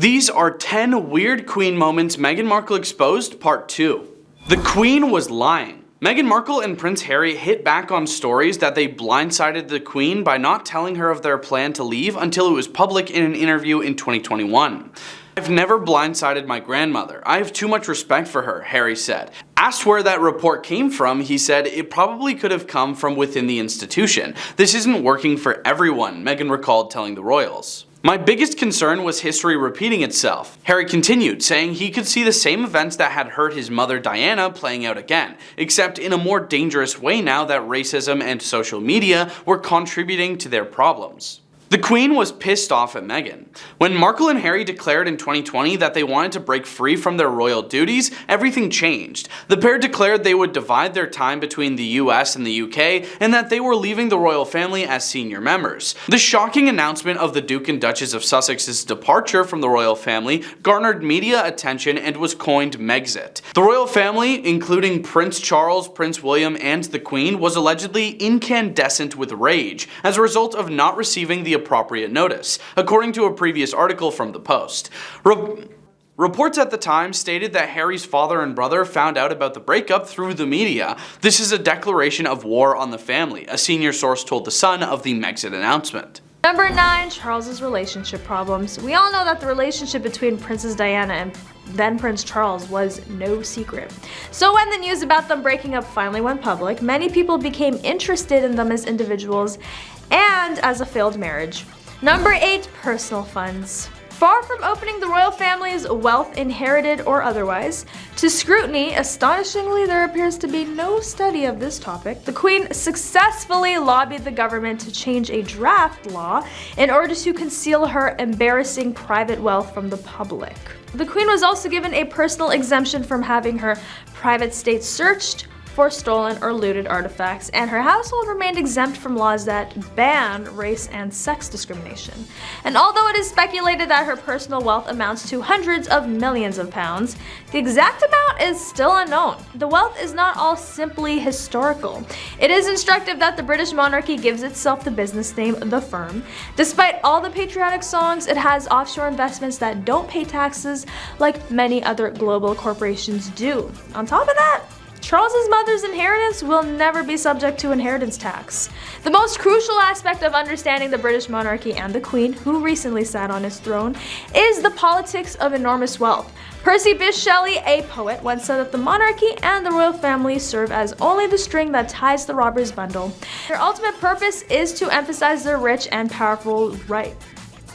These are 10 weird Queen moments Meghan Markle exposed, part 2. The Queen was lying. Meghan Markle and Prince Harry hit back on stories that they blindsided the Queen by not telling her of their plan to leave until it was public in an interview in 2021. "I've never blindsided my grandmother. I have too much respect for her," Harry said. Asked where that report came from, he said it probably could have come from within the institution. "This isn't working for everyone," Meghan recalled telling the royals. "My biggest concern was history repeating itself," Harry continued, saying he could see the same events that had hurt his mother Diana playing out again, except in a more dangerous way now that racism and social media were contributing to their problems. The Queen was pissed off at Meghan. When Markle and Harry declared in 2020 that they wanted to break free from their royal duties, everything changed. The pair declared they would divide their time between the US and the UK, and that they were leaving the royal family as senior members. The shocking announcement of the Duke and Duchess of Sussex's departure from the royal family garnered media attention and was coined Megxit. The royal family, including Prince Charles, Prince William, and the Queen, was allegedly incandescent with rage as a result of not receiving the appropriate notice, according to a previous article from the Post. Reports at the time stated that Harry's father and brother found out about the breakup through the media. "This is a declaration of war on the family," a senior source told The Sun of the Megxit announcement. Number 9, Charles's relationship problems. We all know that the relationship between Princess Diana and then Prince Charles was no secret. So when the news about them breaking up finally went public, many people became interested in them as individuals and as a failed marriage. Number 8, personal funds. Far from opening the royal family's wealth, inherited or otherwise, to scrutiny, astonishingly there appears to be no study of this topic. The Queen successfully lobbied the government to change a draft law in order to conceal her embarrassing private wealth from the public. The Queen was also given a personal exemption from having her private state searched for stolen or looted artifacts, and her household remained exempt from laws that ban race and sex discrimination. And although it is speculated that her personal wealth amounts to hundreds of millions of pounds, the exact amount is still unknown. The wealth is not all simply historical. It is instructive that the British monarchy gives itself the business name The Firm. Despite all the patriotic songs, it has offshore investments that don't pay taxes like many other global corporations do. On top of that, Charles's mother's inheritance will never be subject to inheritance tax. The most crucial aspect of understanding the British monarchy and the Queen, who recently sat on his throne, is the politics of enormous wealth. Percy Bysshe Shelley, a poet, once said that the monarchy and the royal family serve as only the string that ties the robber's bundle. Their ultimate purpose is to emphasize their rich and powerful right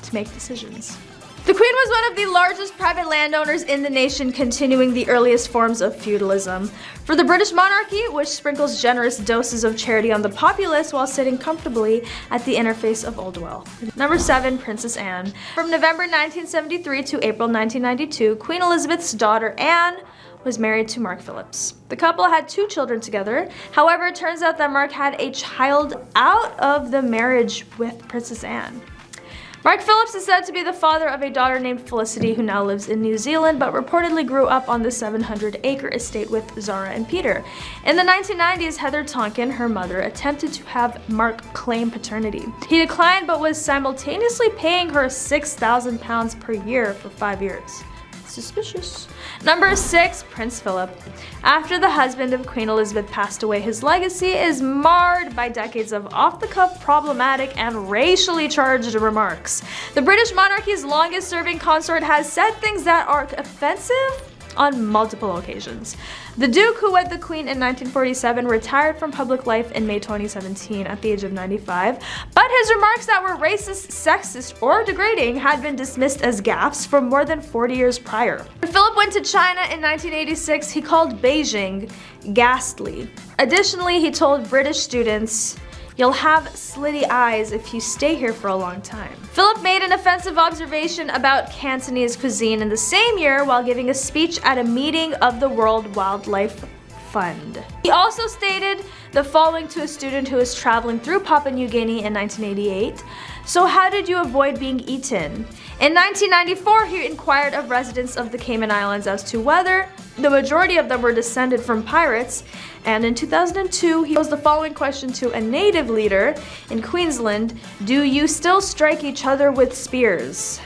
to make decisions. The Queen was one of the largest private landowners in the nation, continuing the earliest forms of feudalism. For the British monarchy, which sprinkles generous doses of charity on the populace while sitting comfortably at the interface of old wealth. Number 7, Princess Anne. From November 1973 to April 1992, Queen Elizabeth's daughter Anne was married to Mark Phillips. The couple had 2 children together. However, it turns out that Mark had a child out of the marriage with Princess Anne. Mark Phillips is said to be the father of a daughter named Felicity, who now lives in New Zealand, but reportedly grew up on the 700-acre estate with Zara and Peter. In the 1990s, Heather Tonkin, her mother, attempted to have Mark claim paternity. He declined, but was simultaneously paying her £6,000 per year for 5 years. Suspicious. Number 6, Prince Philip. After the husband of Queen Elizabeth passed away, his legacy is marred by decades of off-the-cuff, problematic, and racially charged remarks. The British monarchy's longest-serving consort has said things that are offensive on multiple occasions. The Duke, who wed the Queen in 1947, retired from public life in May 2017 at the age of 95, but his remarks that were racist, sexist, or degrading had been dismissed as gaffes for more than 40 years prior. When Philip went to China in 1986, he called Beijing ghastly. Additionally, he told British students, "You'll have slitty eyes if you stay here for a long time." Philip made an offensive observation about Cantonese cuisine in the same year while giving a speech at a meeting of the World Wildlife Fund. He also stated the following to a student who was traveling through Papua New Guinea in 1988. "So how did you avoid being eaten?" In 1994, he inquired of residents of the Cayman Islands as to whether the majority of them were descended from pirates, and in 2002, he posed the following question to a native leader in Queensland: "Do you still strike each other with spears?"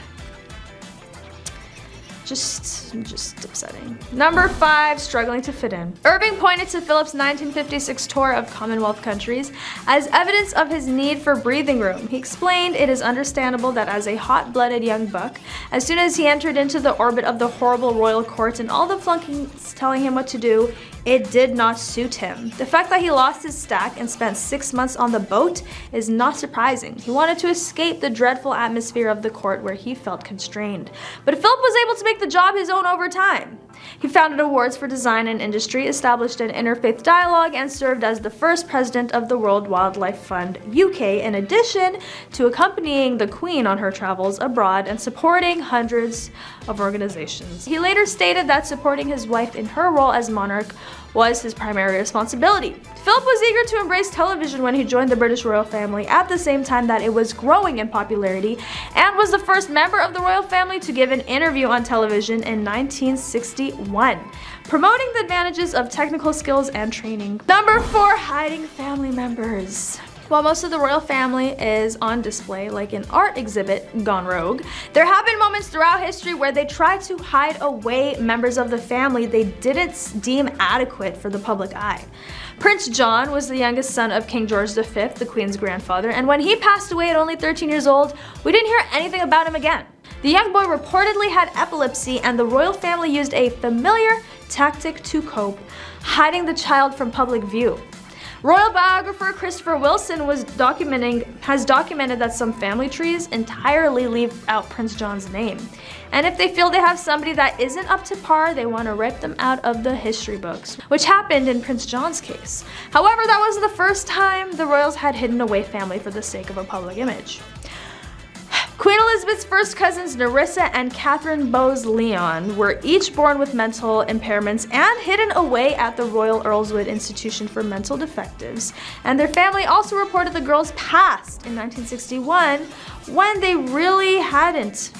Just upsetting. Number 5, struggling to fit in. Irving pointed to Philip's 1956 tour of Commonwealth countries as evidence of his need for breathing room. He explained it is understandable that as a hot-blooded young buck, as soon as he entered into the orbit of the horrible royal court and all the flunkies telling him what to do, it did not suit him. The fact that he lost his stack and spent 6 months on the boat is not surprising. He wanted to escape the dreadful atmosphere of the court where he felt constrained. But Philip was able to make the job his own over time. He founded awards for design and industry, established an interfaith dialogue, and served as the first president of the World Wildlife Fund UK, in addition to accompanying the Queen on her travels abroad and supporting hundreds of organizations. He later stated that supporting his wife in her role as monarch was his primary responsibility. Philip was eager to embrace television when he joined the British royal family at the same time that it was growing in popularity, and was the first member of the royal family to give an interview on television in 1961, promoting the advantages of technical skills and training. Number 4, hiding family members. While most of the royal family is on display like an art exhibit gone rogue, there have been moments throughout history where they tried to hide away members of the family they didn't deem adequate for the public eye. Prince John was the youngest son of King George V, the Queen's grandfather, and when he passed away at only 13 years old, we didn't hear anything about him again. The young boy reportedly had epilepsy, and the royal family used a familiar tactic to cope, hiding the child from public view. Royal biographer Christopher Wilson has documented that some family trees entirely leave out Prince John's name. And if they feel they have somebody that isn't up to par, they want to rip them out of the history books, which happened in Prince John's case. However, that wasn't the first time the royals had hidden away family for the sake of a public image. Queen Elizabeth's first cousins Nerissa and Catherine Bowes-Lyon were each born with mental impairments and hidden away at the Royal Earlswood Institution for Mental Defectives, and their family also reported the girls passed in 1961 when they really hadn't.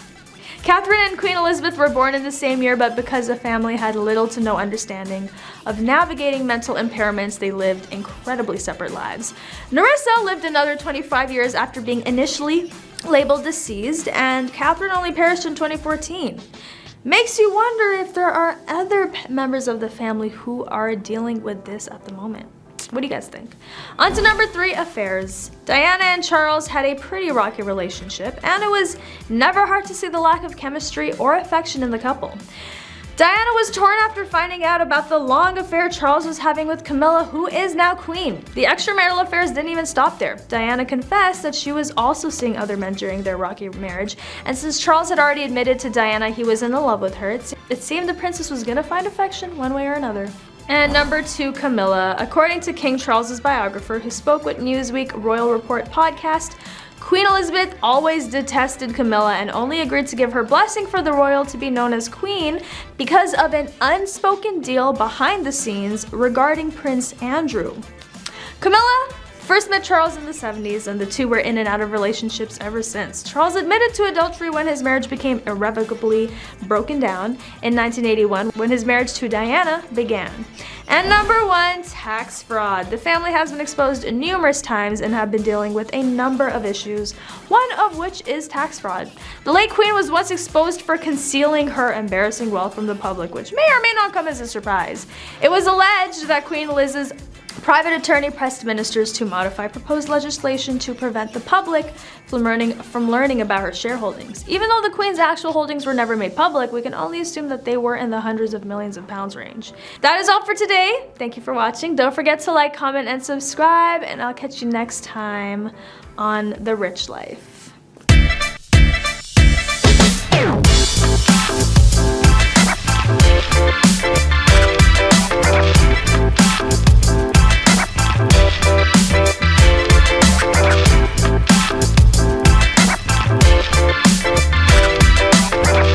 Catherine and Queen Elizabeth were born in the same year, but because the family had little to no understanding of navigating mental impairments, they lived incredibly separate lives. Nerissa lived another 25 years after being initially labeled deceased, and Catherine only perished in 2014. Makes you wonder if there are other members of the family who are dealing with this at the moment. What do you guys think? On to number 3, affairs. Diana and Charles had a pretty rocky relationship, and it was never hard to see the lack of chemistry or affection in the couple. Diana was torn after finding out about the long affair Charles was having with Camilla, who is now queen. The extramarital affairs didn't even stop there. Diana confessed that she was also seeing other men during their rocky marriage, and since Charles had already admitted to Diana he was in love with her, it seemed the princess was gonna find affection one way or another. And number 2, Camilla. According to King Charles's biographer, who spoke with Newsweek Royal Report podcast, Queen Elizabeth always detested Camilla and only agreed to give her blessing for the royal to be known as queen because of an unspoken deal behind the scenes regarding Prince Andrew. Camilla first met Charles in the 70s, and the two were in and out of relationships ever since. Charles admitted to adultery when his marriage became irrevocably broken down in 1981 when his marriage to Diana began. And number 1, tax fraud. The family has been exposed numerous times and have been dealing with a number of issues, one of which is tax fraud. The late queen was once exposed for concealing her embarrassing wealth from the public, which may or may not come as a surprise. It was alleged that Queen Liz's private attorney pressed ministers to modify proposed legislation to prevent the public from learning about her shareholdings. Even though the Queen's actual holdings were never made public, we can only assume that they were in the hundreds of millions of pounds range. That is all for today. Thank you for watching. Don't forget to like, comment, and subscribe, and I'll catch you next time on The Rich Life.